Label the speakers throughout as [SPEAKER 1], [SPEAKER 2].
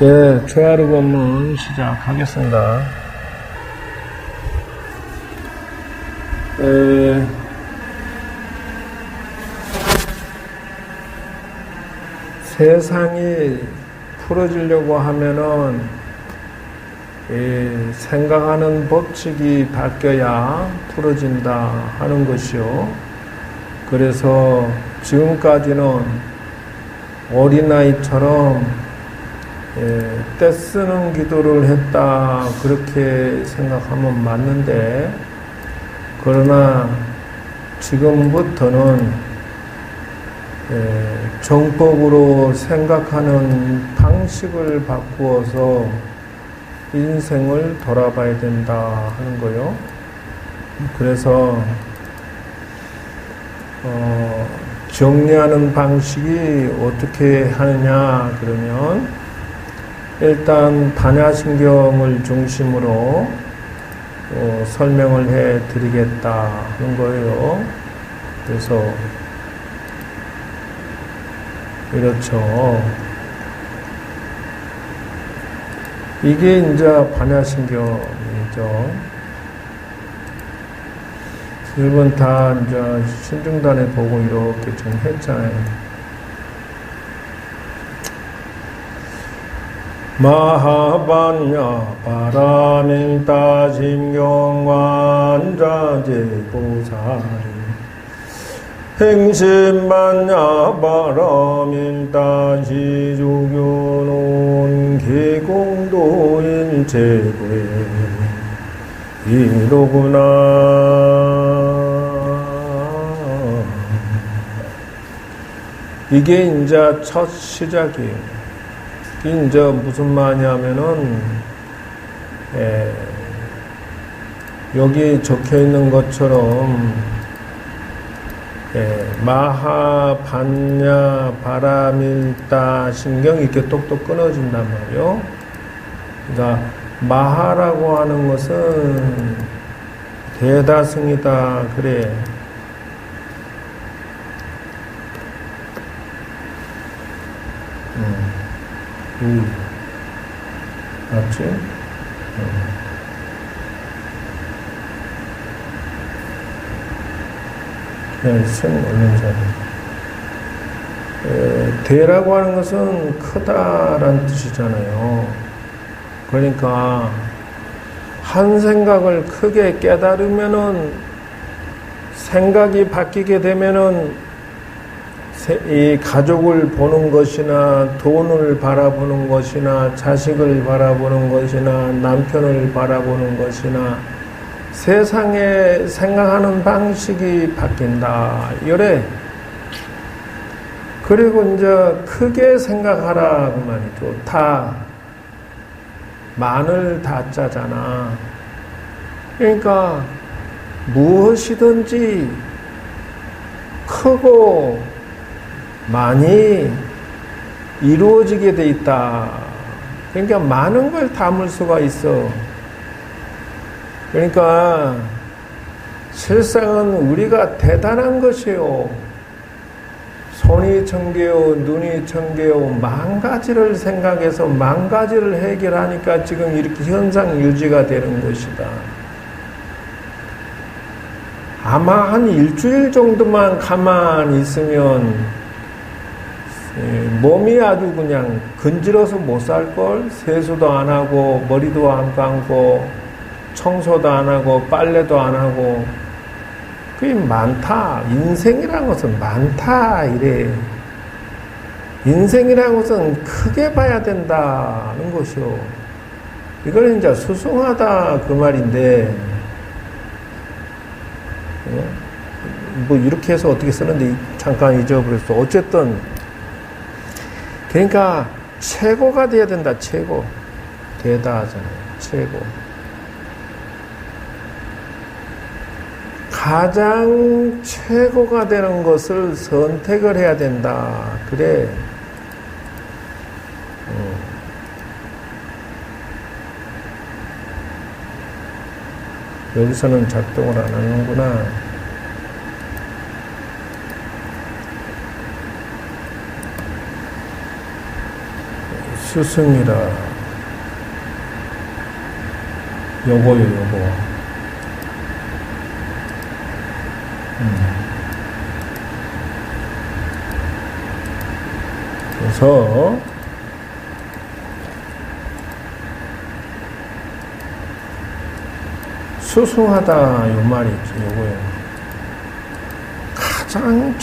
[SPEAKER 1] 예, 최하루 본문 시작하겠습니다. 세상이 풀어지려고 하면은 생각하는 법칙이 바뀌어야 풀어진다 하는 것이요. 그래서 지금까지는 어린아이처럼 떼쓰는 기도를 했다 그렇게 생각하면 맞는데, 그러나 지금부터는 정법으로 생각하는 방식을 바꾸어서 인생을 돌아봐야 된다 하는 거요. 그래서 정리하는 방식이 어떻게 하느냐 그러면, 일단 반야신경을 중심으로 설명을 해 드리겠다 하는 거예요. 그래서 이렇죠. 이게 이제 반야신경이죠. 일본 다 이제 신중단에 보고 이렇게 좀 했잖아요. 마하반야 바라밀다 심경관자제보사리 행심반야 바라밀다 시주교논 개공도인 제구에 이로구나. 이게 이제 첫 시작이에요. 이제 무슨 말이냐면은 여기 적혀 있는 것처럼 마하반야 바라밀다 신경 이렇게 똑똑 끊어진단 말이요. 그러니까 마하라고 하는 것은 대다승이다 그래. 맞지? 승 올림자. 대라고 하는 것은 크다라는 뜻이잖아요. 그러니까 한 생각을 크게 깨달으면은, 생각이 바뀌게 되면은 이 가족을 보는 것이나 돈을 바라보는 것이나 자식을 바라보는 것이나 남편을 바라보는 것이나 세상에 생각하는 방식이 바뀐다 이래. 그리고 이제 크게 생각하라 그 말이죠. 다 만을 다 짜잖아. 그러니까 무엇이든지 크고 많이 이루어지게 돼 있다. 그러니까 많은 걸 담을 수가 있어. 그러니까 실상은 우리가 대단한 것이요. 손이 천개요, 눈이 천개요, 만 가지를 생각해서 만 가지를 해결하니까 지금 이렇게 현상 유지가 되는 것이다. 아마 한 일주일 정도만 가만히 있으면 몸이 아주 그냥 근질어서 못 살걸. 세수도 안 하고 머리도 안 감고 청소도 안 하고 빨래도 안 하고. 그게 많다. 인생이라는 것은 많다 이래. 인생이라는 것은 크게 봐야 된다는 것이요. 이걸 이제 수승하다 그 말인데, 뭐 이렇게 해서 어떻게 쓰는데 잠깐 잊어버렸어. 어쨌든 그러니까 최고가 돼야 된다. 최고. 대다하잖아요. 최고. 가장 최고가 되는 것을 선택을 해야 된다. 그래. 여기서는 작동을 안 하는구나. 스승이라. 요거요, 요거. 그래서 수승하다 요 말이 있지, 요거요. 가장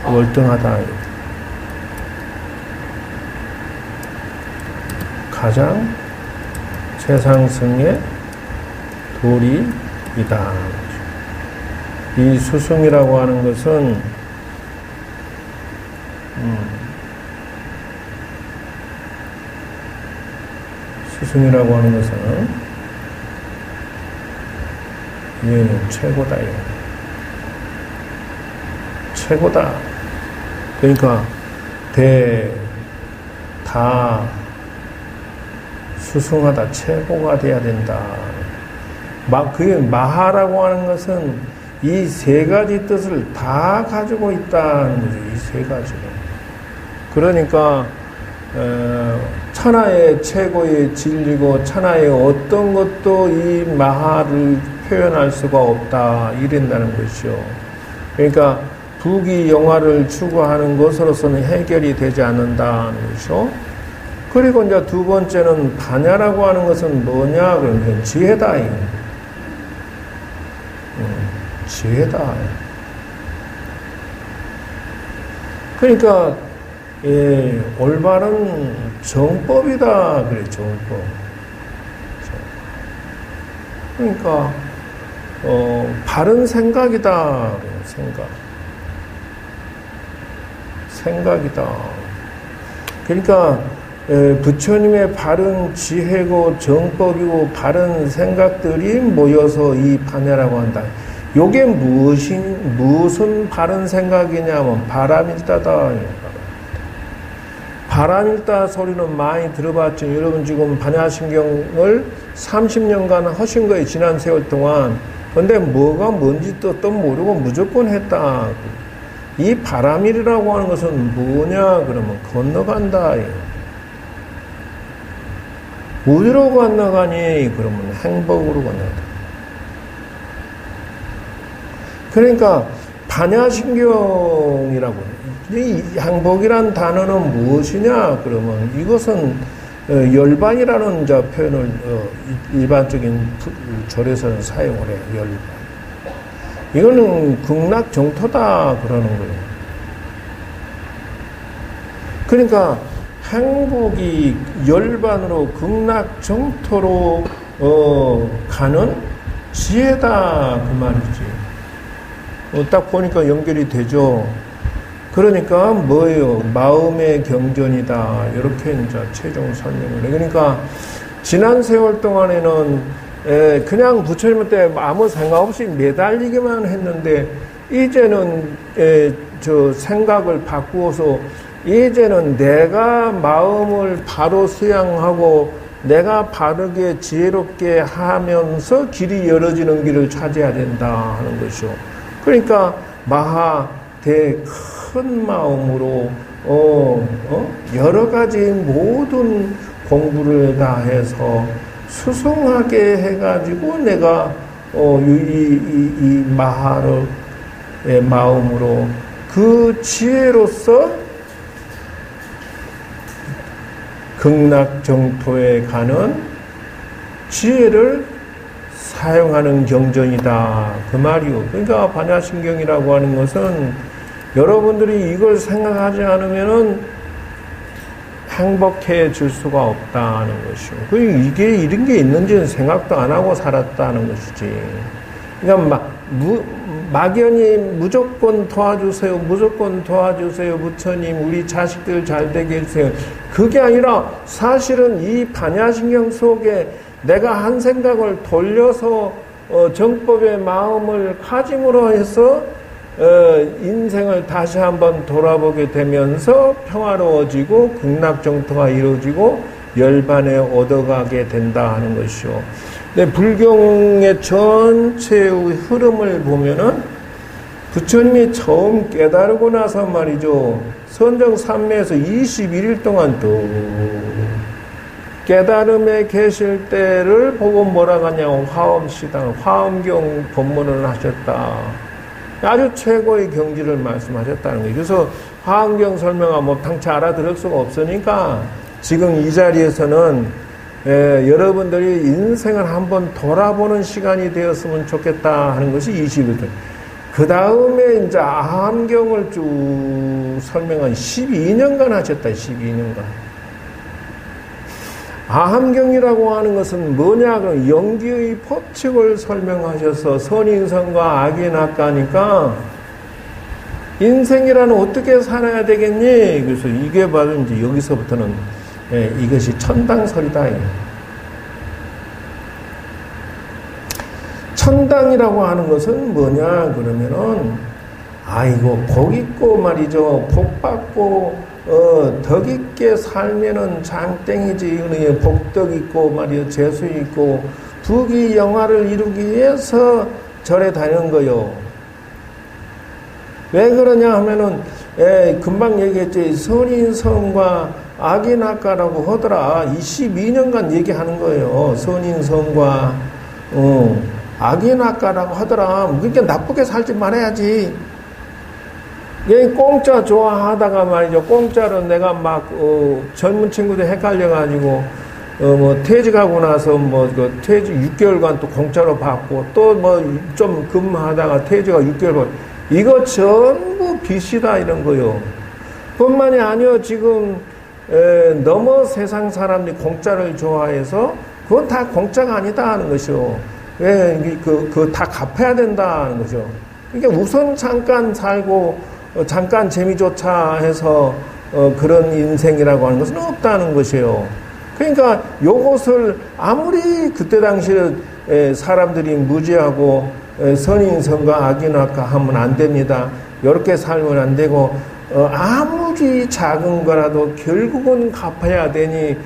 [SPEAKER 1] 월등하다. 가장 최상승의 도리이다. 이 수승이라고 하는 것은 수승이라고 하는 것은 얘는 최고다. 최고다. 그러니까 다 수승하다. 최고가 돼야 된다. 그게 마하라고 하는 것은 이 세 가지 뜻을 다 가지고 있다는 거죠. 이 세 가지를. 그러니까 천하의 최고의 진리고 천하의 어떤 것도 이 마하를 표현할 수가 없다. 이런다는 것이요. 그러니까 부귀영화를 추구하는 것으로서는 해결이 되지 않는다는 것이요. 그리고 이제 두 번째는 반야라고 하는 것은 뭐냐? 그러면 지혜다. 지혜다. 그러니까 올바른 정법이다. 그래, 정법. 그러니까 바른 생각이다. 생각이다. 그러니까 부처님의 바른 지혜고 정법이고 바른 생각들이 모여서 이 반야라고 한다. 요게 무슨 바른 생각이냐면 바람일다다. 바람일다 소리는 많이 들어봤죠. 여러분 지금 반야심경을 30년간 하신 거예요. 지난 세월 동안. 근데 뭐가 뭔지 또 모르고 무조건 했다. 이 바람일이라고 하는 것은 뭐냐? 그러면 건너간다. 어디로 건너가니? 그러면 행복으로 건너간다. 그러니까 반야심경이라고 이 행복이란 단어는 무엇이냐? 그러면 이것은 열반이라는 표현을 일반적인 절에서는 사용을 해요. 열반. 이거는 극락정토다 그러는 거예요. 그러니까 행복이 열반으로 극락정토로 가는 지혜다 그 말이지. 딱 보니까 연결이 되죠. 그러니까 뭐예요? 마음의 경전이다. 이렇게 이제 최종 설명을 해. 그러니까 지난 세월 동안에는 그냥 부처님한테 아무 생각 없이 매달리기만 했는데 이제는 저 생각을 바꾸어서 이제는 내가 마음을 바로 수양하고 내가 바르게 지혜롭게 하면서 길이 열어지는 길을 찾아야 된다 하는 것이죠. 그러니까 마하 큰 마음으로 여러 가지 모든 공부를 다 해서 수승하게 해가지고 내가 이 마하의 마음으로 그 지혜로서 극락정토에 가는 지혜를 사용하는 경전이다. 그 말이요. 그러니까 반야심경이라고 하는 것은 여러분들이 이걸 생각하지 않으면은 행복해질 수가 없다는 것이요. 이게 이런 게 있는지는 생각도 안 하고 살았다는 것이지. 그러니까 막연히 무조건 도와주세요. 무조건 도와주세요. 부처님 우리 자식들 잘 되게 해주세요. 그게 아니라 사실은 이 반야심경 속에 내가 한 생각을 돌려서 정법의 마음을 가짐으로 해서 인생을 다시 한번 돌아보게 되면서 평화로워지고 극락정토가 이루어지고 열반에 얻어가게 된다 하는 것이요. 근데 불경의 전체의 흐름을 보면은 부처님이 처음 깨달고 나서 말이죠. 선정 삼매에서 21일 동안 또 깨달음에 계실 때를 보고 뭐라고 하냐고 화엄시당, 화엄경 법문을 하셨다. 아주 최고의 경지를 말씀하셨다는 거예요. 그래서 화엄경 설명하면 뭐 당최 알아들을 수가 없으니까 지금 이 자리에서는 여러분들이 인생을 한번 돌아보는 시간이 되었으면 좋겠다 하는 것이 20일. 그 다음에 이제 아함경을 쭉 설명한 12년간 하셨다, 12년간. 아함경이라고 하는 것은 뭐냐, 그럼 연기의 법칙을 설명하셔서 선인선과 악인악과니까 인생이라는 어떻게 살아야 되겠니? 그래서 이게 바로 이제 여기서부터는 이것이 천당설이다. 천당이라고 하는 것은 뭐냐 그러면은 아이고 복 있고 말이죠. 복 받고 덕 있게 살면은 장땡이지. 복덕 있고 말이요. 재수 있고 부귀 영화를 이루기 위해서 절에 다니는 거요. 왜 그러냐 하면은 금방 얘기했지. 선인성과 악인악과라고 하더라. 22년간 얘기하는 거예요. 선인성과 악인악과라고 하더라. 그러니까 나쁘게 살지 말아야지. 공짜 좋아하다가 말이죠. 공짜로 내가 막 젊은 친구들 헷갈려가지고 뭐 퇴직하고 나서 그 퇴직 6개월간 또 공짜로 받고 또 뭐 좀 근무하다가 퇴직하고 6개월 받고 이거 전부 빚이다 이런 거요. 뿐만이 아니요. 지금 너무 세상 사람들이 공짜를 좋아해서 그건 다 공짜가 아니다 하는 것이요. 왜 그 다 갚아야 된다는 거죠. 그러니까 우선 잠깐 살고 잠깐 재미조차 해서 그런 인생이라고 하는 것은 없다는 것이에요. 그러니까 요것을 아무리 그때 당시에 사람들이 무지하고 선인선과 악인악과 하면 안 됩니다. 이렇게 살면 안 되고 아무리 작은 거라도 결국은 갚아야 되니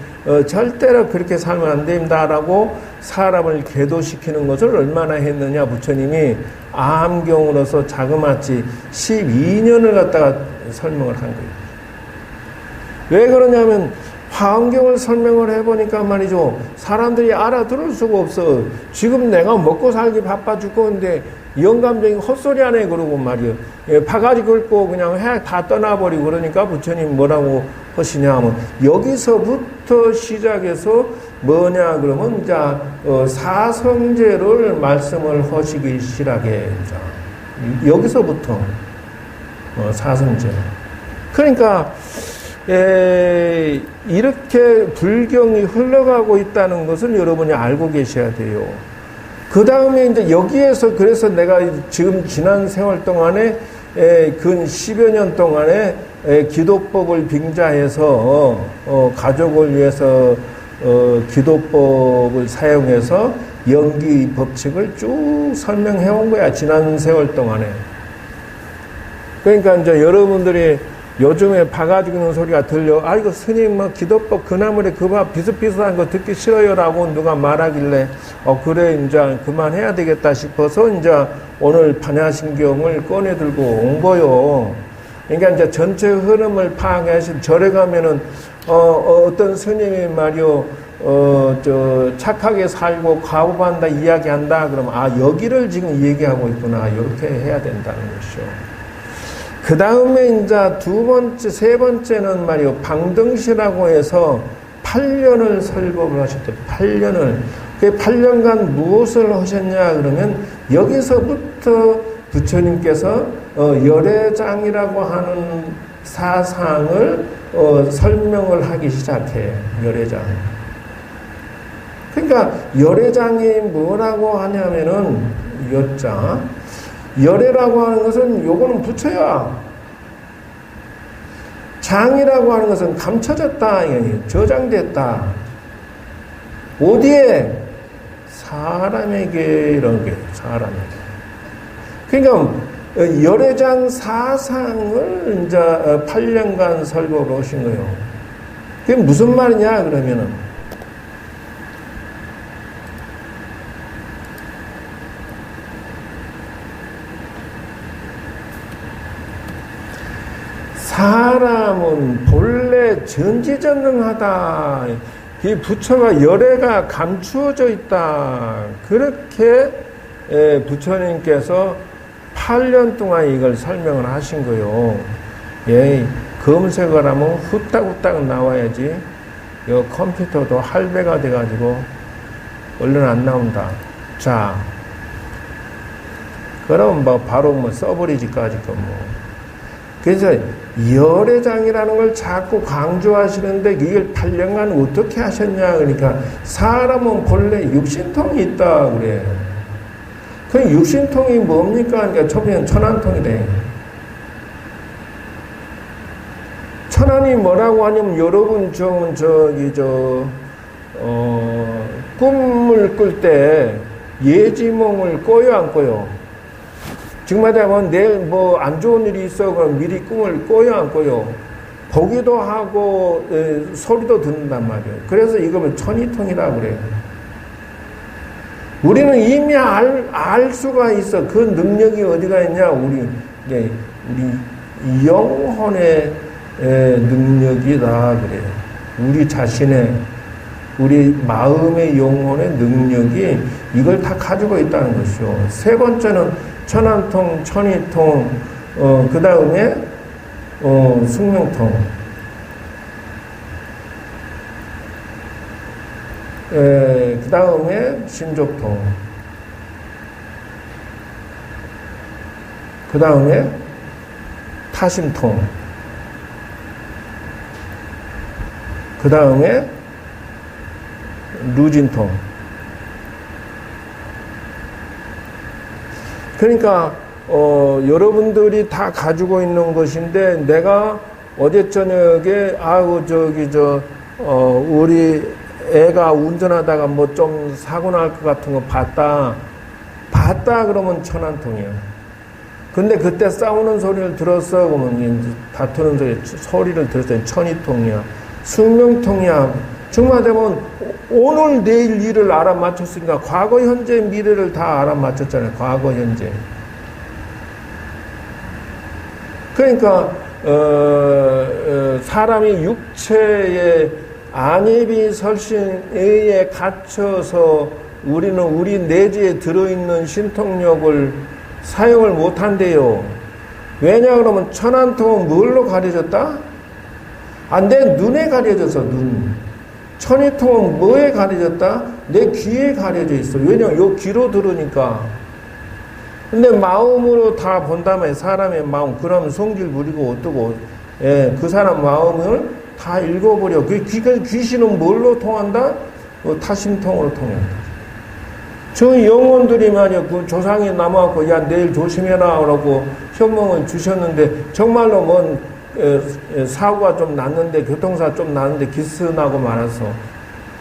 [SPEAKER 1] 절대로 그렇게 살면 안 됩니다라고 사람을 계도시키는 것을 얼마나 했느냐 부처님이 아함경으로서 자그마치 12년을 갖다가 설명을 한 거예요. 왜 그러냐면 화엄경을 설명을 해보니까 말이죠. 사람들이 알아들을 수가 없어. 지금 내가 먹고 살기 바빠 죽겠는데 영감적인 헛소리 하네 그러고 말이요. 바가지 긁고 그냥 해 다 떠나버리고 그러니까 부처님 뭐라고 하시냐 하면 여기서부터 시작해서 뭐냐 그러면 이제 사성제를 말씀을 하시기 시작해. 여기서부터 사성제. 그러니까 이렇게 불경이 흘러가고 있다는 것을 여러분이 알고 계셔야 돼요. 그 다음에 이제 여기에서 그래서 내가 지금 지난 세월 동안에 근 10여 년 동안에 기도법을 빙자해서 가족을 위해서 기도법을 사용해서 연기 법칙을 쭉 설명해 온 거야. 지난 세월 동안에. 그러니까 이제 여러분들이 요즘에 바가지 긁는 소리가 들려. 아이고 스님 뭐 기도법 그나물에 그봐 비슷비슷한 거 듣기 싫어요라고 누가 말하길래 그래 이제 그만해야 되겠다 싶어서 이제 오늘 반야신경을 꺼내 들고 온 거요. 그러니까 이제 전체 흐름을 파악해서 절에 가면은 어떤 스님이 말이요 착하게 살고 과부한다 이야기한다 그러면 여기를 지금 얘기하고 있구나 이렇게 해야 된다는 것이죠. 그 다음에 이제 두 번째, 세 번째는 말이요, 방등시라고 해서 8년을 설법을 하셨대요. 8년을. 그 8년간 무엇을 하셨냐, 그러면 여기서부터 부처님께서 열애장이라고 하는 사상을 설명을 하기 시작해요. 열애장. 그러니까 열애장이 뭐라고 하냐면은 여자. 열애라고 하는 것은 요거는 부처야. 장이라고 하는 것은 감춰졌다, 저장됐다. 어디에? 사람에게 이런 게 사람에게. 그러니까 열애장 사상을 이제 8년간 설법을 하신 거예요. 그게 무슨 말이냐 그러면은 사람은 본래 전지전능하다. 이 부처가 열애가 감추어져 있다. 그렇게 부처님께서 8년 동안 이걸 설명을 하신 거요. 예, 검색을 하면 후딱후딱 나와야지. 이 컴퓨터도 할배가 돼가지고 얼른 안 나온다. 자, 그럼 뭐 바로 뭐 써버리지까지 거 뭐. 그래서 열애장이라는 걸 자꾸 강조하시는데 이걸 8년간 어떻게 하셨냐. 그러니까 사람은 본래 육신통이 있다 그래. 그 육신통이 뭡니까? 그러니까 처음에는 천안통이래. 천안이 뭐라고 하냐면 여러분 꿈을 꿀 때 예지몽을 꿔요 안 꿔요? 지금 말하자면 내일 뭐 안 좋은 일이 있어 그럼 미리 꿈을 꿔요 안 꿔요? 보기도 하고 소리도 듣는단 말이에요. 그래서 이거를 천이통이라고 그래요. 우리는 이미 알 수가 있어. 그 능력이 어디가 있냐? 우리 영혼의 능력이다 그래요. 우리 자신의 우리 마음의 영혼의 능력이 이걸 다 가지고 있다는 것이요. 세 번째는 천안통, 천이통, 그 다음에 숙명통. 그 다음에 신족통. 그 다음에 타심통. 그 다음에 루진통. 그러니까 여러분들이 다 가지고 있는 것인데 내가 어제 저녁에 우리 애가 운전하다가 뭐 좀 사고 날 것 같은 거 봤다 그러면 천안통이야. 근데 그때 싸우는 소리를 들었어 그러면 다투는 소리를 들었더니 천이통이야. 숙명통이야. 정말 되면 오늘 내일 일을 알아맞혔으니까 과거 현재 미래를 다 알아맞혔잖아요. 과거 현재. 그러니까 사람이 육체의 안입이 설신에 갇혀서 우리는 우리 내지에 들어있는 신통력을 사용을 못한대요. 왜냐 그러면 천안통은 뭘로 가려졌다? 내 눈에 가려져서 눈. 천이통은 뭐에 가려졌다? 내 귀에 가려져 있어. 왜냐면 요 귀로 들으니까. 근데 마음으로 다 본다면 사람의 마음, 그러면 성질 부리고 어떠고, 그 사람 마음을 다 읽어버려. 그 귀신은 뭘로 통한다? 타심통으로 통한다. 저 영혼들이 만약 그 조상이 남아갖고, 야, 내일 조심해라. 라고 현몽을 주셨는데, 정말로 뭔, 사고가 좀 났는데, 교통사 좀 났는데, 기스나고 말았어.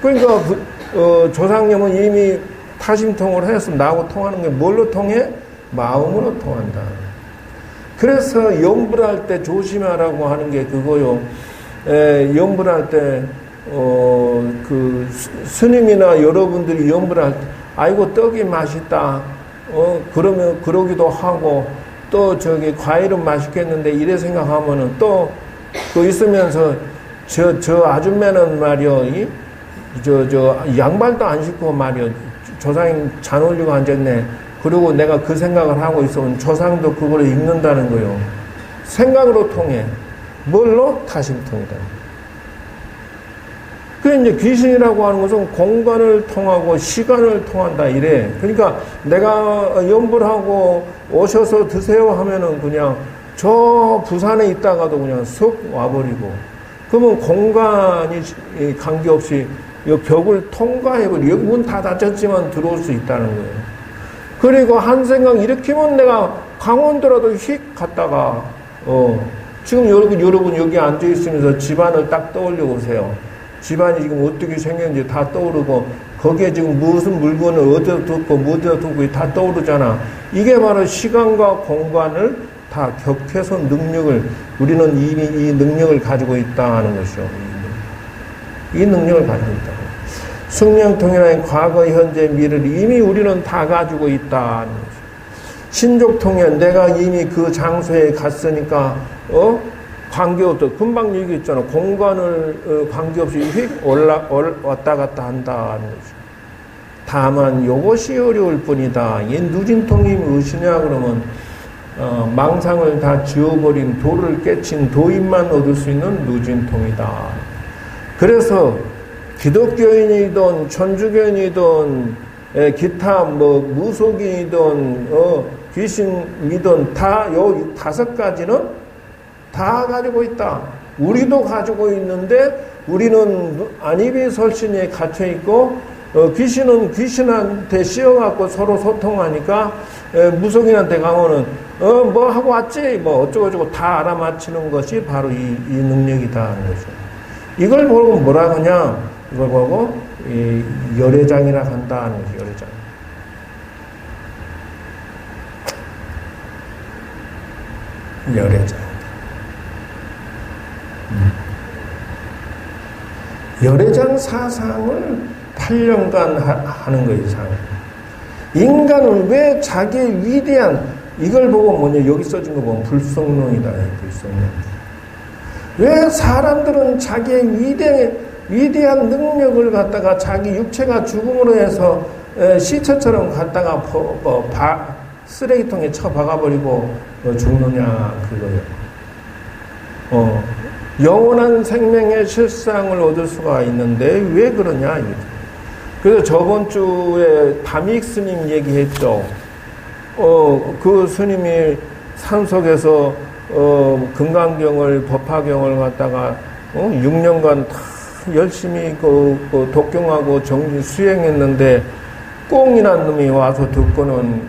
[SPEAKER 1] 그러니까, 조상님은 이미 타심통을 했으면 나하고 통하는 게 뭘로 통해? 마음으로 통한다. 그래서 염불할 때 조심하라고 하는 게 그거요. 염불할 때, 스님이나 여러분들이 염불할 때, 아이고, 떡이 맛있다. 그러면, 그러기도 하고, 또 과일은 맛있겠는데, 이래 생각하면은 또, 있으면서, 저 아줌매는 말이요, 양말도 안 신고 말이요, 조상님 잔 올리고 앉았네. 그리고 내가 그 생각을 하고 있으면 조상도 그거를 읽는다는 거예요. 생각으로 통해. 뭘로? 타심통이다. 그 이제 귀신이라고 하는 것은 공간을 통하고 시간을 통한다 이래. 그러니까 내가 염불하고 오셔서 드세요 하면은 그냥 저 부산에 있다가도 그냥 쑥 와버리고. 그러면 공간이 관계없이 이 벽을 통과해버리고 여기 문 다 닫혔지만 들어올 수 있다는 거예요. 그리고 한 생각 일으키면 내가 강원도라도 휙 갔다가 지금 여러분 여기 앉아있으면서 집안을 딱 떠올려 보세요. 집안이 지금 어떻게 생겼는지 다 떠오르고 거기에 지금 무슨 물건을 어디다 두고 어디다 두고 다 떠오르잖아. 이게 바로 시간과 공간을 다 격해서 능력을 우리는 이미 이 능력을 가지고 있다는 것이죠. 이 능력을 가지고 있다. 숙명통이라는 과거, 현재, 미래를 이미 우리는 다 가지고 있다는 거죠. 신족통에 내가 이미 그 장소에 갔으니까, 관계없어. 금방 얘기했잖아. 공간을 관계없이 휙 왔다 갔다 한다는 거죠. 다만 이것이 어려울 뿐이다. 이 누진통이 무엇이냐 그러면 망상을 다 지워버린 도를 깨친 도인만 얻을 수 있는 누진통이다. 그래서 기독교인이든 천주교인이든 기타 무속인이든 귀신이든 다 요 5가지는 다 가지고 있다. 우리도 가지고 있는데 우리는 안입이 설신에 갇혀 있고 귀신은 귀신한테 씌워갖고 서로 소통하니까 무속인한테 가면은 뭐 하고 왔지 뭐 어쩌고저쩌고 다 알아맞히는 것이 바로 이 능력이다 하는 거죠. 이걸 보고 뭐라 하냐? 이걸 보고 열애장이라 한다 하는 거죠. 열애장. 열애장. 열애장 사상을 8년간 하는 거 이상. 인간은 왜 자기의 위대한 이걸 보고 뭐냐 여기 써진 거 보면 불성론이다. 불성론. 왜 사람들은 자기의 위대한 능력을 갖다가 자기 육체가 죽음으로 해서 시체처럼 갖다가 쓰레기통에 쳐박아버리고 죽느냐 그거예요. 영원한 생명의 실상을 얻을 수가 있는데 왜 그러냐 이거죠. 그래서 저번 주에 담익 스님 얘기했죠. 그 스님이 산속에서 금강경을 법화경을 갖다가 6년간 다 열심히 그 독경하고 정진 수행했는데 꽁이란 놈이 와서 듣고는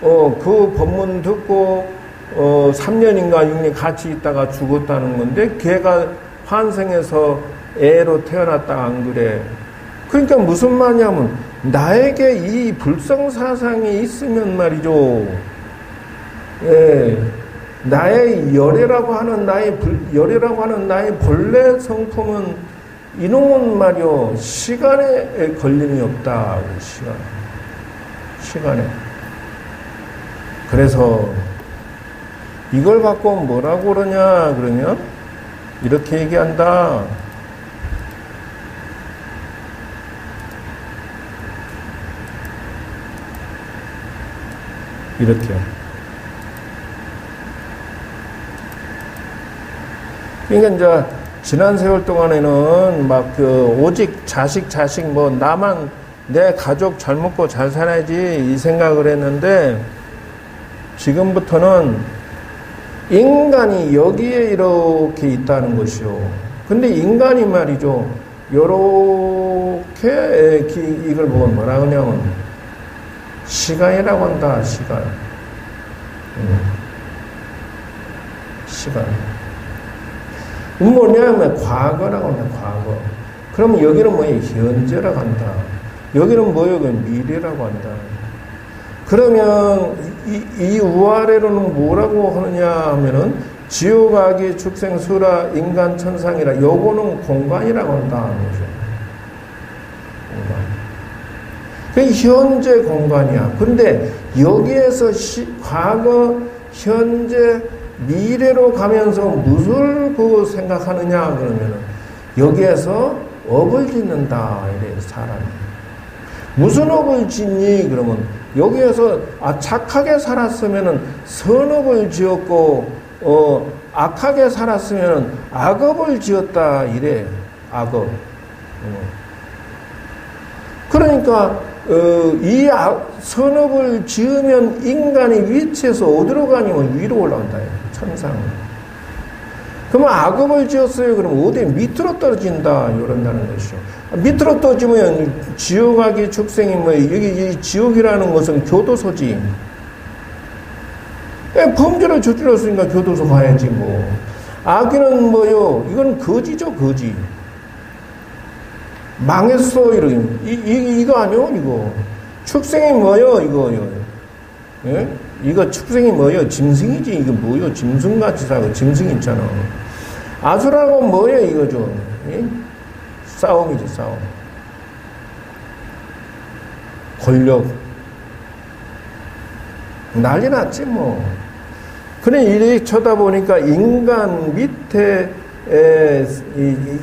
[SPEAKER 1] 그 법문 듣고 3년인가 6년 같이 있다가 죽었다는 건데 걔가 환생해서 애로 태어났다 안 그래. 그러니까 무슨 말이냐면 나에게 이 불성사상이 있으면 말이죠. 예, 나의 열애라고 하는 나의 본래 성품은 이놈은 말이요 시간에 걸림이 없다. 시간에. 그래서 이걸 갖고 뭐라고 그러냐 그러면 이렇게 얘기한다. 이렇게. 그러니까 이제 지난 세월 동안에는 막 오직 자식 뭐 나만 내 가족 잘 먹고 잘 살아야지 이 생각을 했는데 지금부터는 인간이 여기에 이렇게 있다는 것이요. 근데 인간이 말이죠. 요렇게 이걸 보고 뭐라 그러냐면 시간이라고 한다. 시간. 뭐냐면 과거라고 한다. 과거. 그럼 여기는 뭐예요? 현재라고 한다. 여기는 뭐예요? 미래라고 한다. 그러면 이 우아래로는 뭐라고 하느냐 하면은 지옥, 악의, 축생, 수라, 인간, 천상이라 요거는 공간이라고 한다. 공간. 그 현재 공간이야. 근데 여기에서 과거, 현재, 미래로 가면서 무엇을 생각하느냐 그러면은 여기에서 업을 짓는다. 이래 사람이. 무슨 업을 짓니? 그러면 여기에서 착하게 살았으면은 선업을 지었고 악하게 살았으면은 악업을 지었다. 이래. 악업. 그러니까 이 선업을 지으면 인간이 위치에서 어디로 가냐면 위로 올라간다. 천상. 그러면 악업을 지었어요. 그러면 어디 밑으로 떨어진다. 이런다는 것이죠. 밑으로 떨어지면 지옥악이 축생이 뭐 여기 이 지옥이라는 것은 교도소지. 범죄를 저질렀으니까 교도소 가야지 뭐. 악기는 뭐요? 이건 거지죠, 거지. 망했어 이러기. 이거 아니요, 이거. 축생이 뭐요, 이거요. 예? 이거 축생이 뭐요? 짐승이지. 이거 뭐요? 짐승같이 살고 짐승 있잖아. 아수라고 뭐예요, 이거죠? 예? 싸움이지, 싸움. 권력. 난리 났지, 뭐. 그래, 이렇게 쳐다보니까 인간 밑에,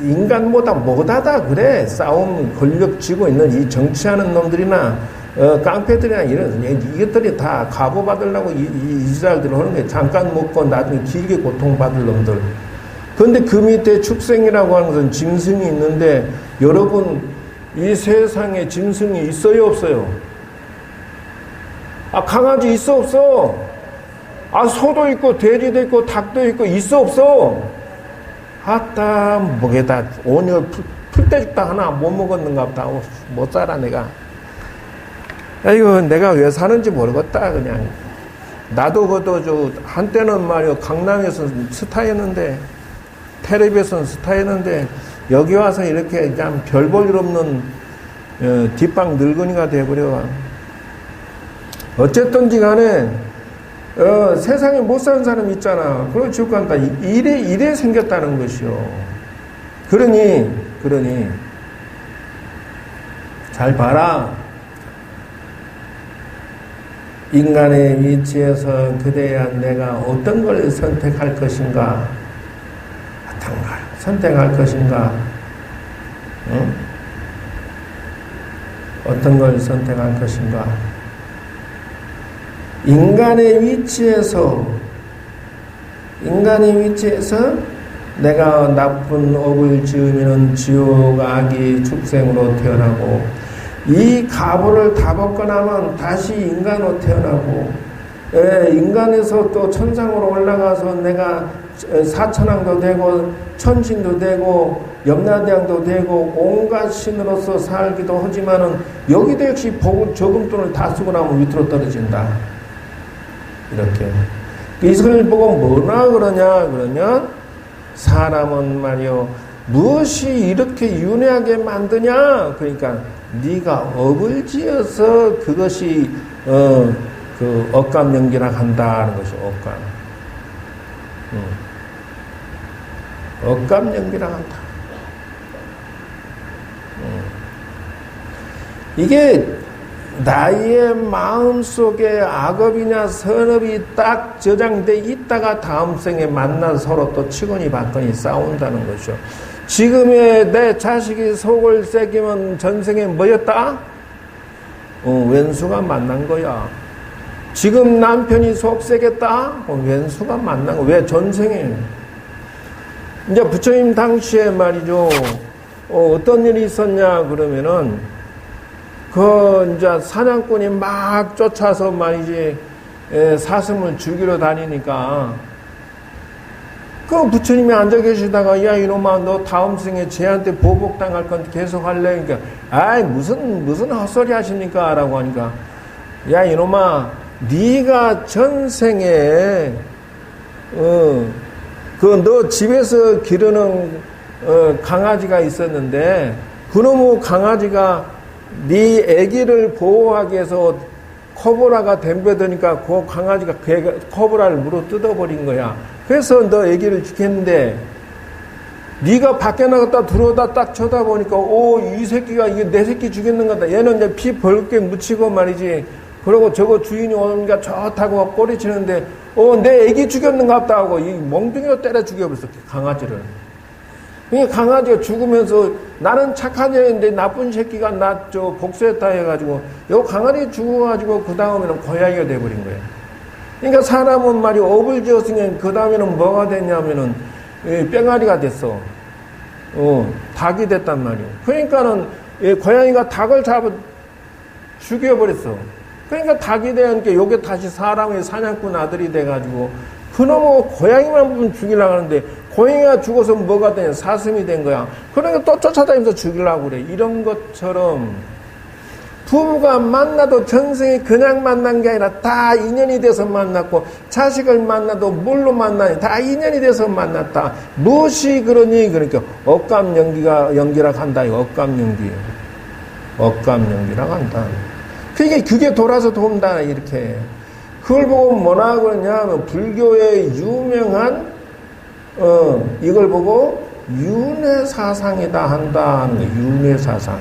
[SPEAKER 1] 인간보다 못하다, 그래. 싸움, 권력 쥐고 있는 이 정치하는 놈들이나, 깡패들이나 이것들이 다 가보받으려고 이 지랄들을 하는 거예요. 잠깐 먹고 나중에 길게 고통받을 놈들. 그런데 그 밑에 축생이라고 하는 것은 짐승이 있는데, 여러분, 이 세상에 짐승이 있어요, 없어요? 아, 강아지 있어, 없어? 아, 소도 있고, 돼지도 있고, 닭도 있고, 있어, 없어? 아따, 목에다, 오늘 풀떼죽다 하나 못 먹었는가 보다. 못 살아, 내가. 아이고, 내가 왜 사는지 모르겠다, 그냥. 나도 그것도 한때는 말이요, 강남에서 스타였는데, 텔레비에서는 스타였는데, 여기 와서 이렇게 그냥 별 볼 일 없는, 뒷방 늙은이가 돼버려. 어쨌든지 간에, 세상에 못 사는 사람 있잖아. 그걸 죽고 한다. 이래 생겼다는 것이요. 그러니, 잘 봐라. 인간의 위치에서 그대야 내가 어떤 걸 선택할 것인가? 어떤 걸 선택할 것인가? 응? 어떤 걸 선택할 것인가? 인간의 위치에서 내가 나쁜 업을 지으면 지옥, 악이, 축생으로 태어나고, 이 가보를 다 벗고 나면 다시 인간으로 태어나고, 인간에서 또 천상으로 올라가서 내가 사천왕도 되고 천신도 되고 염라대왕도 되고 온갖 신으로서 살기도 하지만은 여기도 역시 저금돈을 다 쓰고 나면 밑으로 떨어진다. 이렇게. 이것을 보고 뭐나 그러면 사람은 말이요, 무엇이 이렇게 윤회하게 만드냐? 그러니까 네가 업을 지어서 그것이 그 억감연기라 한다는 것이 억감. 억감연기라 한다. 이게 나의 마음속에 악업이냐 선업이 딱 저장돼 있다가 다음 생에 만나 서로 또 치고니 받거니 싸운다는 거죠. 지금의 내 자식이 속을 새기면 전생에 뭐였다? 왼수가 만난 거야. 지금 남편이 속 새겼다? 왼수가 만난 거야. 왜? 전생에. 이제 부처님 당시에 말이죠. 어떤 일이 있었냐 그러면은 이제 사냥꾼이 막 쫓아서 말이지, 사슴을 죽이러 다니니까, 부처님이 앉아 계시다가, 야, 이놈아, 너 다음 생에 쟤한테 보복당할 건 계속 할래? 그러니까, 아이, 무슨 헛소리 하십니까? 라고 하니까, 야, 이놈아, 네가 전생에, 너 집에서 기르는, 강아지가 있었는데, 그놈의 강아지가 네 애기를 보호하기 위해서 코브라가 덤벼드니까 그 강아지가 코브라를 물어 뜯어버린 거야. 그래서 너 애기를 죽였는데 네가 밖에 나갔다 들어오다 딱 쳐다보니까 이 새끼가 이게 내 새끼 죽였는 거다. 얘는 이제 피 벌게 묻히고 말이지. 그러고 저거 주인이 오니까 좋다고 꼬리치는데 내 애기 죽였는가 보다 하고 이 몽둥이로 때려 죽여버렸어. 강아지를. 그러니까 강아지가 죽으면서 나는 착한 애인데 나쁜 새끼가 나 복수했다 해가지고 요 강아지 죽어가지고 그 다음에는 고양이가 돼버린 거예요. 그러니까 사람은 말이 업을 지었으니 그 다음에는 뭐가 됐냐면은 뺑아리가 됐어. 닭이 됐단 말이에요. 그러니까는 고양이가 닭을 잡아 죽여버렸어. 그러니까 닭이 되니까 요게 다시 사람의 사냥꾼 아들이 돼가지고 그놈의 고양이만 보면 죽이려고 하는데 고양이가 죽어서 뭐가 되냐? 사슴이 된 거야. 그러니까 또 쫓아다니면서 죽이려고 그래. 이런 것처럼 부부가 만나도 전생에 그냥 만난 게 아니라 다 인연이 돼서 만났고 자식을 만나도 뭘로 만나니? 다 인연이 돼서 만났다. 무엇이 그러니? 그러니까 억감연기라고 한다. 억감연기. 억감연기라고 한다. 그게 돌아서 돈다. 이렇게. 그걸 보고 뭐라 그러냐면 불교의 유명한 이걸 보고 윤회사상이다 한다는 거예요. 윤회사상.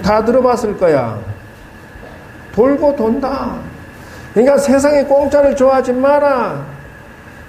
[SPEAKER 1] 다 들어봤을 거야. 돌고 돈다. 그러니까 세상에 공짜를 좋아하지 마라.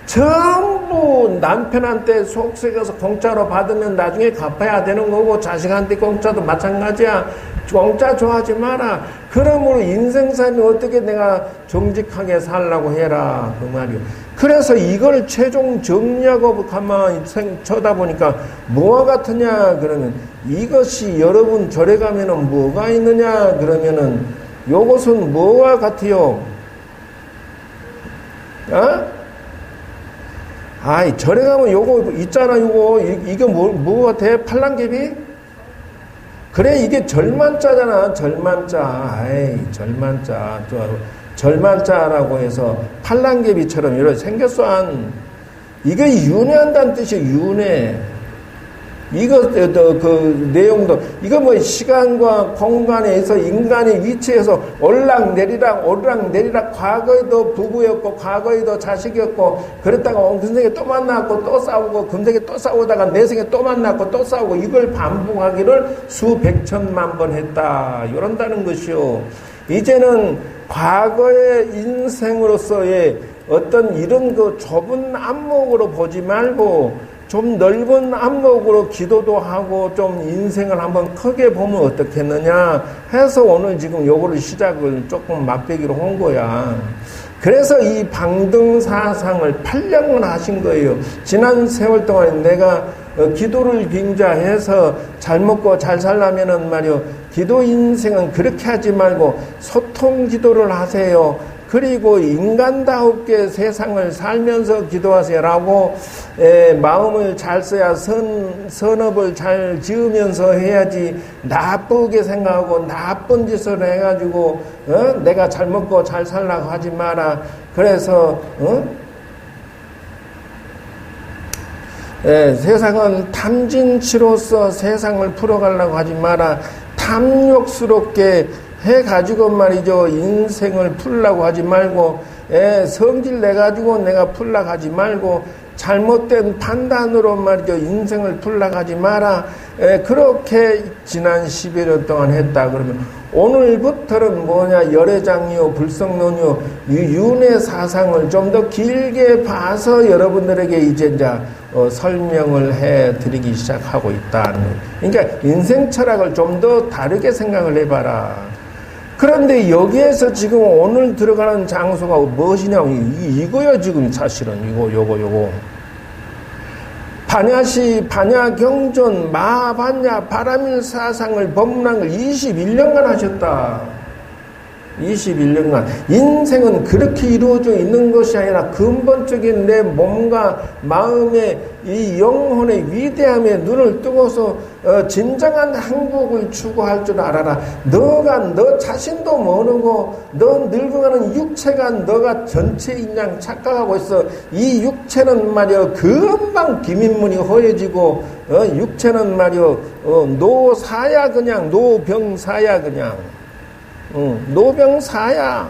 [SPEAKER 1] 전부 남편한테 속썩여서 공짜로 받으면 나중에 갚아야 되는 거고, 자식한테 공짜도 마찬가지야. 공짜 좋아하지 마라. 그러므로 인생살이 어떻게 내가 정직하게 살라고 해라. 그 말이요. 그래서 이걸 최종 정리하고 가만히 쳐다보니까 뭐와 같으냐 그러면, 이것이 여러분 절에 가면은 뭐가 있느냐 그러면은, 요것은 뭐와 같아요? 아이, 절에 가면 요거 있잖아, 요거. 이게 뭐 같아? 팔랑개비? 그래, 이게 절만자잖아, 절만자. 아이, 절만자. 절만자라고 해서 팔랑개비처럼 이렇게 생겼어. 이게 윤회한다는 뜻이에요, 윤회. 이거, 그 내용도, 이거 뭐 시간과 공간에서 인간의 위치에서 오르락내리락, 과거에도 부부였고, 과거에도 자식이었고, 그랬다가 금생에 또 만났고, 또 싸우고, 금생에 또 싸우다가 내생에 또 만났고, 또 싸우고, 이걸 반복하기를 수백천만 번 했다. 이런다는 것이요. 이제는 과거의 인생으로서의 어떤 이런 그 좁은 안목으로 보지 말고, 좀 넓은 안목으로 기도도 하고 좀 인생을 한번 크게 보면 어떻겠느냐 해서 오늘 지금 요거를 시작을 조금 맛배기로 한 거야. 그래서 이 방등사상을 8년을 하신 거예요. 지난 세월 동안 내가 기도를 빙자해서 잘 먹고 잘 살려면은 말이요, 기도 인생은 그렇게 하지 말고 소통 기도를 하세요. 그리고 인간다웁게 세상을 살면서 기도하세요라고, 마음을 잘 써야 선업을 잘 지으면서 해야지, 나쁘게 생각하고 나쁜 짓을 해가지고 내가 잘 먹고 잘 살라고 하지 마라. 그래서 세상은 탐진치로서 세상을 풀어가려고 하지 마라. 탐욕스럽게 해가지고 말이죠, 인생을 풀라고 하지 말고, 성질 내가지고 내가 풀라고 하지 말고, 잘못된 판단으로 말이죠, 인생을 풀라고 하지 마라. 그렇게 지난 11년 동안 했다. 그러면 오늘부터는 뭐냐, 열애장이요, 불성론이요, 윤회 사상을 좀 더 길게 봐서 여러분들에게 이제 설명을 해 드리기 시작하고 있다. 그러니까 인생 철학을 좀 더 다르게 생각을 해봐라. 그런데 여기에서 지금 오늘 들어가는 장소가 무엇이냐면 이거야. 지금 사실은 요거 반야시 반야경전 마반야 바라밀사상을 법문한 걸 21년간 하셨다. 21년간. 인생은 그렇게 이루어져 있는 것이 아니라 근본적인 내 몸과 마음의 이 영혼의 위대함에 눈을 뜨고서 진정한 행복을 추구할 줄 알아라. 너가 너 자신도 모르고 너 늙어가는 육체가 너가 전체인 양 착각하고 있어. 이 육체는 말이여 금방 비민문이 허해지고 육체는 말이여 노사야 그냥 노병사야 그냥 노병사야.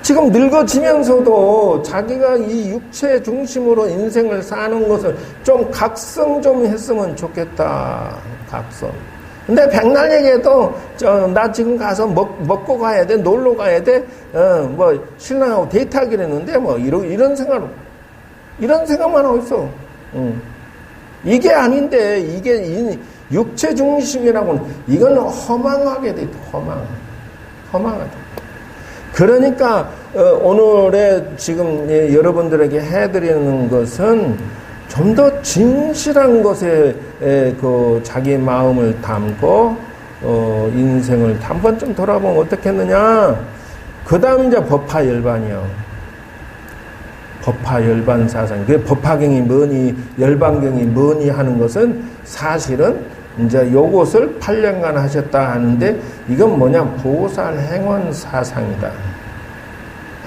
[SPEAKER 1] 지금 늙어지면서도 자기가 이 육체 중심으로 인생을 사는 것을 좀 각성 좀 했으면 좋겠다. 각성. 근데 백날 얘기해도 나 지금 가서 먹고 가야 돼, 놀러 가야 돼, 뭐 신랑하고 데이트하기로 했는데 뭐 이런 생각만 하고 있어. 이게 아닌데 이게 육체 중심이라고는 이건 허망하게 돼. 허망하다. 그러니까 오늘의 지금 여러분들에게 해드리는 것은 좀 더 진실한 것에 그 자기 마음을 담고 인생을 한 번쯤 돌아보면 어떻겠느냐. 그 다음 이제 법화열반이요. 법화열반 사상. 그 법화경이 뭐니 열반경이 뭐니 하는 것은 사실은 이제 요것을 8년간 하셨다 하는데 이건 뭐냐, 보살 행원 사상이다.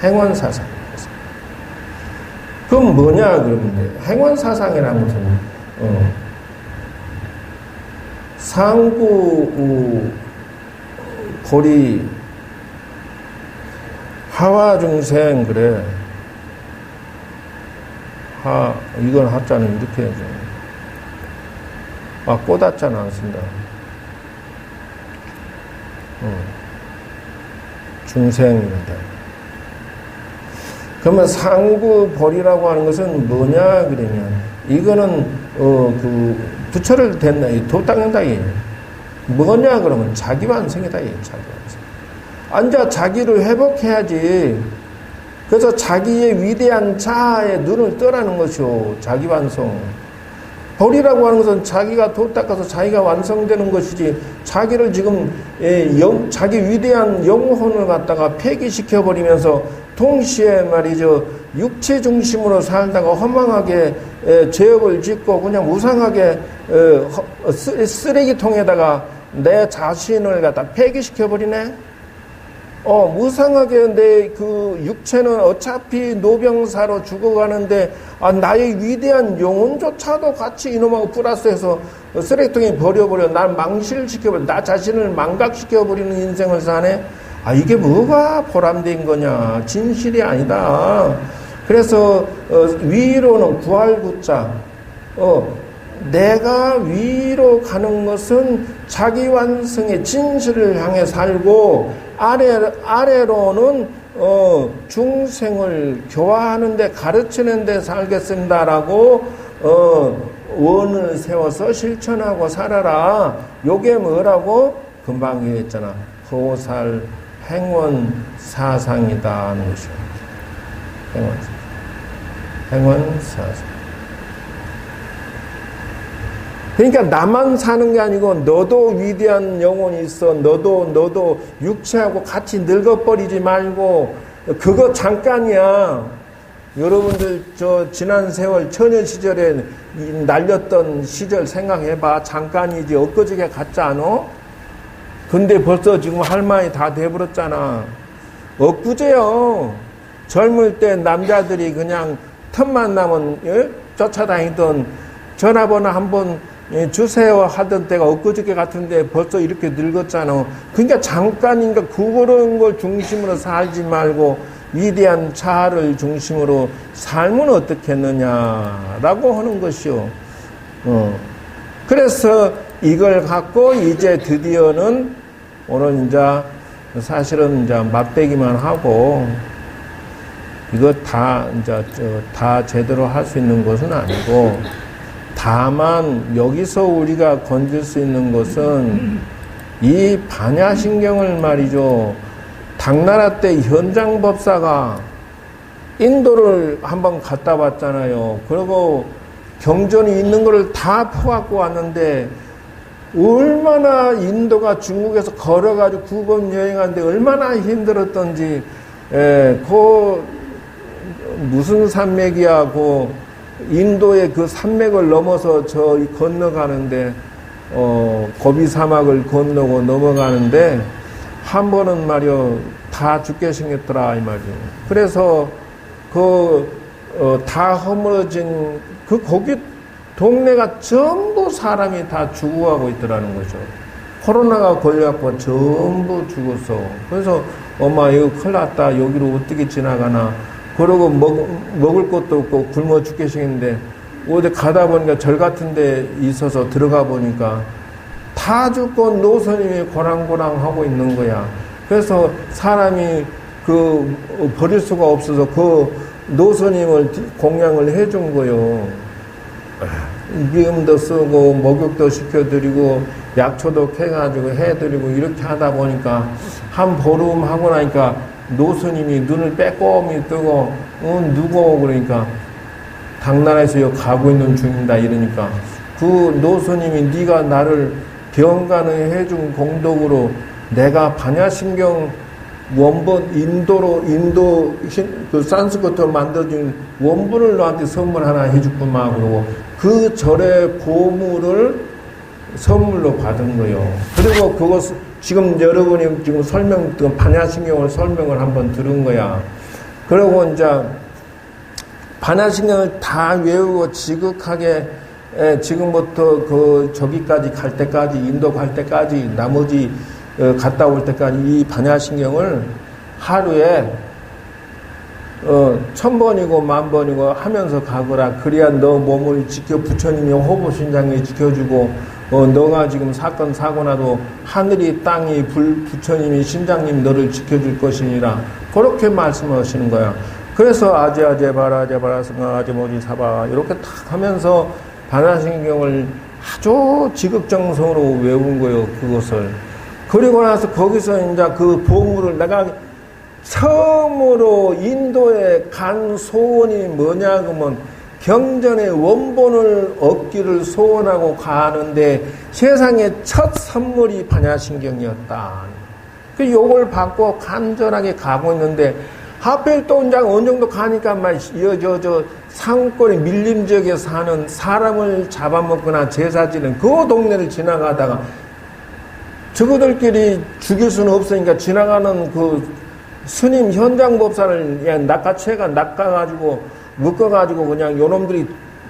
[SPEAKER 1] 행원 사상. 그럼 뭐냐 그러면 행원 사상이라는 것은 상구 고리 하와 중생 그래. 이건 하자는 이렇게 해야죠. 꼬다자는 안 쓴다. 중생이다. 그러면 상구벌이라고 하는 것은 뭐냐 그러면 이거는 그 부처를 됐나 도닦는다 이게 뭐냐 그러면 자기 완성이다 이게 자기 완성. 앉아 자기를 회복해야지. 그래서 자기의 위대한 자아에 눈을 뜨라는 것이요 자기 완성. 벌이라고 하는 것은 자기가 도닦아서 자기가 완성되는 것이지 자기를 지금 자기 위대한 영혼을 갖다가 폐기시켜 버리면서 동시에 말이죠 육체 중심으로 살다가 허망하게 죄업을 짓고 그냥 무상하게 쓰레기통에다가 내 자신을 갖다 폐기시켜 버리네. 무상하게 내 그 육체는 어차피 노병사로 죽어가는데 나의 위대한 영혼조차도 같이 이놈하고 플러스해서 쓰레기통에 버려버려 날 망실시켜버려 나 자신을 망각시켜버리는 인생을 사네. 이게 뭐가 보람된 거냐. 진실이 아니다. 그래서 위로는 구할구자. 내가 위로 가는 것은 자기 완성의 진실을 향해 살고 아래로는 중생을 교화하는데 가르치는데 살겠습니다라고 원을 세워서 실천하고 살아라. 요게 뭐라고? 금방 얘기했잖아. 호살 행원 사상이다 하는 것이요. 행원 사상. 그러니까 나만 사는 게 아니고 너도 위대한 영혼이 있어. 너도 육체하고 같이 늙어버리지 말고 그거 잠깐이야. 여러분들 저 지난 세월 처녀 시절에 날렸던 시절 생각해봐. 잠깐이지 엊그저께 같지 않아? 근데 벌써 지금 할머니 다 돼버렸잖아. 엊그제요. 젊을 때 남자들이 그냥 틈만 나면 쫓아다니던 전화번호 한번 주세요 하던 때가 엊그저께 같은데 벌써 이렇게 늙었잖아. 그러니까 잠깐인가 그런 걸 중심으로 살지 말고 위대한 자아를 중심으로 삶은 어떻겠느냐라고 하는 것이요. 그래서 이걸 갖고 이제 드디어는 오늘 이제 사실은 이제 맛배기만 하고 이거 다 제대로 할 수 있는 것은 아니고 다만 여기서 우리가 건질 수 있는 것은 이 반야신경을 말이죠. 당나라 때 현장법사가 인도를 한번 갔다 왔잖아요. 그리고 경전이 있는 거를 다 퍼갖고 왔는데 얼마나 인도가 중국에서 걸어가지고 9번 여행하는데 얼마나 힘들었던지 그 무슨 산맥이야 그 인도의 그 산맥을 넘어서 저 건너가는데 고비 사막을 건너고 넘어가는데 한 번은 말이요 다 죽게 생겼더라 이 말이요. 그래서 다 허물어진 그 거기 동네가 전부 사람이 다 죽어가고 있더라는 거죠. 코로나가 걸려갖고 전부 죽었어. 그래서 엄마 이거 큰일 났다. 여기로 어떻게 지나가나. 그러고 먹을 것도 없고 굶어 죽게 생겼는데 어디 가다 보니까 절 같은 데 있어서 들어가 보니까 다 죽고 노선님이 고랑고랑 하고 있는 거야. 그래서 사람이 버릴 수가 없어서 그 노선님을 공양을 해준 거요. 비음도 쓰고 목욕도 시켜드리고 약초도 캐가지고 해드리고 이렇게 하다 보니까 한 보름 하고 나니까 노스님이 눈을 빼꼼히 뜨고 누구 그러니까 당나라에서 여기 가고 있는 중이다 이러니까 그 노스님이 네가 나를 병간을 해준 공덕으로 내가 반야신경 원본 인도 그 산스크리트로 만들어진 원본을 너한테 선물 하나 해줬구만 그러고 그 절의 보물을 선물로 받은 거예요. 그리고 그것 지금 여러분이 지금 반야신경을 설명을 한번 들은 거야. 그리고 이제 반야신경을 다 외우고 지극하게 지금부터 저기까지 갈 때까지 인도 갈 때까지 나머지 갔다 올 때까지 이 반야신경을 하루에 1000번이고 10,000번이고 하면서 가거라. 그래야 너 몸을 지켜 부처님이 호보신장이 지켜주고 너가 지금 사건 사고 나도 하늘이 땅이 부처님이 신장님 너를 지켜줄 것이니라. 그렇게 말씀하시는 거야. 그래서 아제아제 바라 승아아제 모지 사바 이렇게 탁 하면서 반야신경을 아주 지극정성으로 외운 거예요. 그것을. 그리고 나서 거기서 이제 그 보물을 내가 처음으로 인도에 간 소원이 뭐냐 그러면 경전의 원본을 얻기를 소원하고 가는데 세상에 첫 선물이 반야신경이었다. 그 요걸 받고 간절하게 가고 있는데 하필 또 이제 어느 정도 가니까 막 저 상권의 밀림 지역에 사는 사람을 잡아먹거나 제사 지는 그 동네를 지나가다가 저거들끼리 죽일 수는 없으니까 지나가는 그 스님 현장법사를 그냥 낚아가지고 묶어가지고 그냥 요놈들이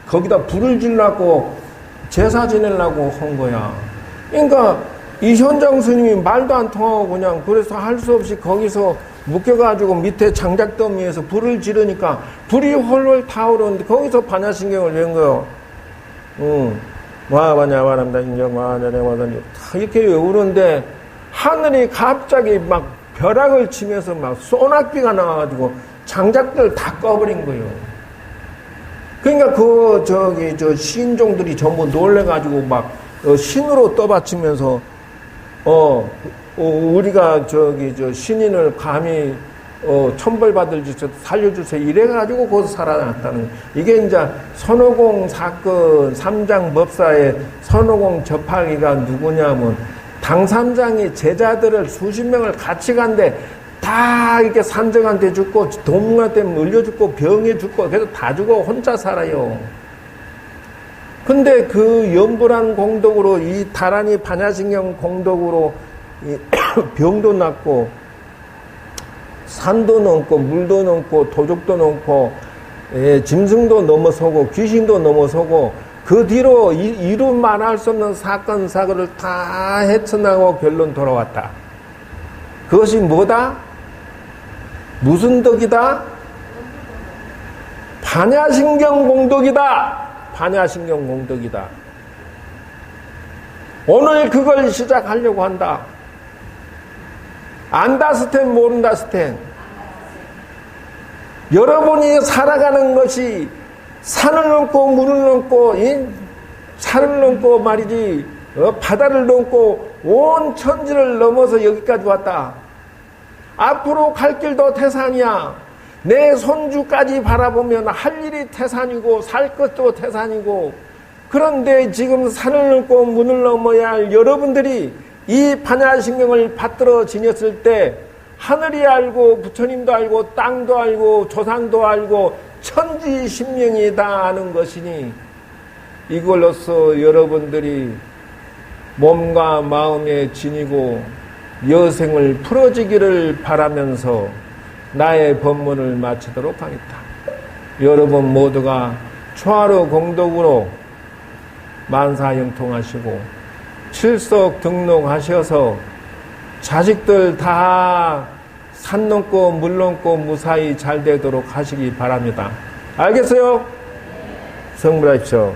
[SPEAKER 1] 거기다 불을 질라고 제사 지내려고 한 거야. 그러니까 이 현장 스님이 말도 안 통하고 그냥 그래서 할 수 없이 거기서 묶여가지고 밑에 장작더미에서 불을 지르니까 불이 홀홀 타오르는데 거기서 반야신경을 외운 거요. 와바냐와람다 인정와냐냐와다니 이렇게 외우는데 하늘이 갑자기 막 벼락을 치면서 막 소낙비가 나와가지고 장작들 다 꺼버린 거예요. 그러니까 저 신종들이 전부 놀래가지고 막 신으로 떠받치면서 우리가 저 신인을 감히 천벌받을 짓을 살려주세요. 이래가지고 거기서 살아났다는 이게 이제 선호공 사건 3장 법사의 선호공 접하기가 누구냐면 당삼장이 제자들을 수십 명을 같이 간데 다 이렇게 산정한테 죽고 동물한테 물려 죽고 병에 죽고 그래서 다 죽어 혼자 살아요. 근데 그 연불한 공덕으로 이 다란이 반야신경 공덕으로 병도 낫고 산도 넘고 물도 넘고 도적도 넘고 짐승도 넘어서고 귀신도 넘어서고 그 뒤로 이루 말할 수 없는 사건 사고를 다 헤쳐나가고 결론 돌아왔다. 그것이 뭐다? 무슨 덕이다? 반야신경 공덕이다. 반야신경 공덕이다. 오늘 그걸 시작하려고 한다. 안다 스텐 모른다 스텐. 여러분이 살아가는 것이 산을 넘고 물을 넘고 산을 넘고 말이지 바다를 넘고 온 천지를 넘어서 여기까지 왔다. 앞으로 갈 길도 태산이야. 내 손주까지 바라보면 할 일이 태산이고 살 것도 태산이고 그런데 지금 산을 넘고 문을 넘어야 할 여러분들이 이 반야신경을 받들어 지녔을 때 하늘이 알고 부처님도 알고 땅도 알고 조상도 알고 천지신명이 다 아는 것이니 이걸로써 여러분들이 몸과 마음에 지니고 여생을 풀어지기를 바라면서 나의 법문을 마치도록 하겠다. 여러분 모두가 초하루 공덕으로 만사형통하시고 칠석 등록하셔서 자식들 다 산 넘고 물 넘고 무사히 잘 되도록 하시기 바랍니다. 알겠어요? 성불하십시오.